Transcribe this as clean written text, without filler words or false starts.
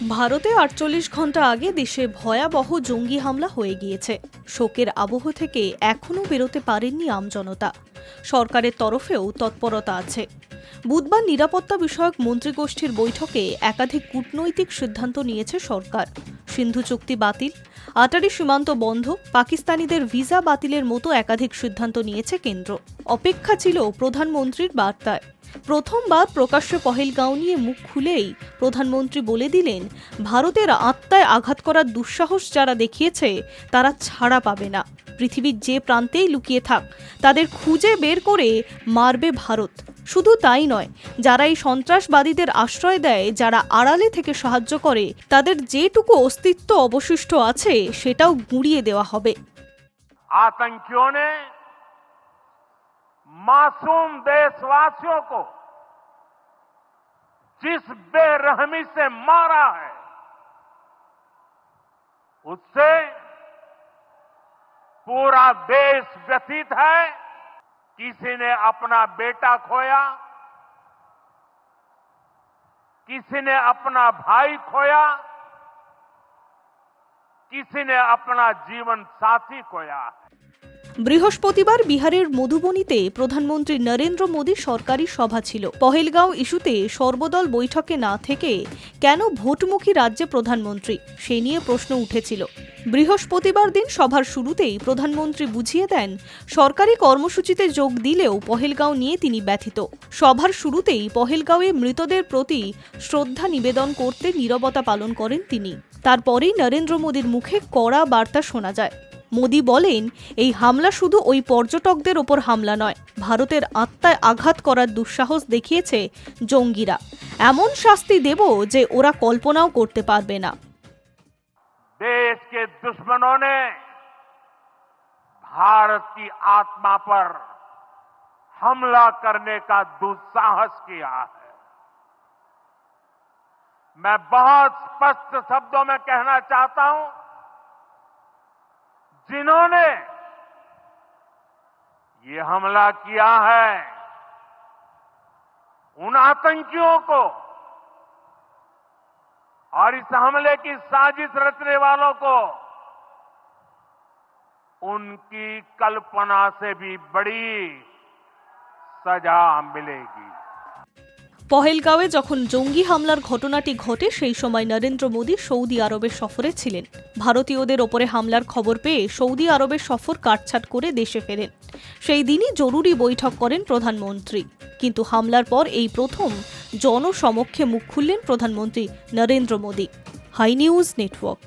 ভারতে ৪৮ ঘন্টা আগে দেশে ভয়াবহ জঙ্গি হামলা হয়ে গিয়েছে। শোকের আবহ থেকে এখনও বেরোতে পারেননি আমজনতা। সরকারের তরফেও তৎপরতা আছে। বুধবার নিরাপত্তা বিষয়ক মন্ত্রিগোষ্ঠীর বৈঠকে একাধিক কূটনৈতিক সিদ্ধান্ত নিয়েছে সরকার। সিন্ধু চুক্তি বাতিল, আটারি সীমান্ত বন্ধ, পাকিস্তানিদের ভিসা বাতিলের মতো একাধিক সিদ্ধান্ত নিয়েছে কেন্দ্র। অপেক্ষা ছিল প্রধানমন্ত্রীর বার্তায়। প্রথমবার প্রকাশ্যে পহেলগাঁও নিয়ে মুখ খুলেই প্রধানমন্ত্রী বলে দিলেন, ভারতের আত্মায় আঘাত করার দুঃসাহস যারা দেখিয়েছে তারা ছাড়া পাবে না। পৃথিবীর যে প্রান্তেই লুকিয়ে থাক তাদের খুঁজে বের করে মারবে ভারত। শুধু তাই নয়, যারা এই সন্ত্রাসবাদীদের আশ্রয় দেয়, যারা আড়ালে থেকে সাহায্য করে, তাদের যেটুকু অস্তিত্ব অবশিষ্ট আছে সেটাও গুঁড়িয়ে দেওয়া হবে। आतंकियों ने मासूम देशवासियों को जिस बेरहमी से मारा है, उससे पूरा देश व्यथित है। किसी ने अपना बेटा खोया, किसी ने अपना भाई खोया, किसी ने अपना जीवन साथी खोया। বৃহস্পতিবার বিহারের মধুবনীতে প্রধানমন্ত্রী নরেন্দ্র মোদী সরকারি সভা ছিল। পহেলগাঁও ইস্যুতে সর্বদল বৈঠকে না থেকে কেন ভোটমুখী রাজ্যে প্রধানমন্ত্রী, সে নিয়ে প্রশ্ন উঠেছিল। বৃহস্পতিবার দিন সভার শুরুতেই প্রধানমন্ত্রী বুঝিয়ে দেন, সরকারি কর্মসূচিতে যোগ দিলেও পহেলগাঁও নিয়ে তিনি ব্যথিত। সভার শুরুতেই পহেলগাঁওয়ে মৃতদের প্রতি শ্রদ্ধা নিবেদন করতে নীরবতা পালন করেন তিনি। তারপরেই নরেন্দ্র মোদীর মুখে কড়া বার্তা শোনা যায়। মোদী বলেন, এই হামলা শুধু ওই পর্যটকদের ওপর হামলা নয়, ভারতের আত্মায় আঘাত করার দুঃসাহস দেখিয়েছে জঙ্গিরা। এমন শাস্তি দেব যে ওরা কল্পনাও করতে পারবে না। देश के दुश्मनों ने भारत की आत्मा पर हमला करने का दुस्साहस किया है। मैं बहुत स्पष्ट शब्दों में कहना चाहता हूं, जिन्होंने ये हमला किया है, उन आतंकियों को और इस हमले की साजिश रचने वालों को उनकी कल्पना से भी बड़ी सजा मिलेगी। পহেলগাঁওয়ে যখন জঙ্গি হামলার ঘটনাটি ঘটে, সেই সময় নরেন্দ্র মোদী সৌদি আরবের সফরে ছিলেন। ভারতীয়দের ওপরে হামলার খবর পেয়ে সৌদি আরবের সফর কাটছাট করে দেশে ফেরেন। সেই দিনই জরুরি বৈঠক করেন প্রধানমন্ত্রী। কিন্তু হামলার পর এই প্রথম জনসমক্ষে মুখ খুললেন প্রধানমন্ত্রী Narendra Modi. Hi news network.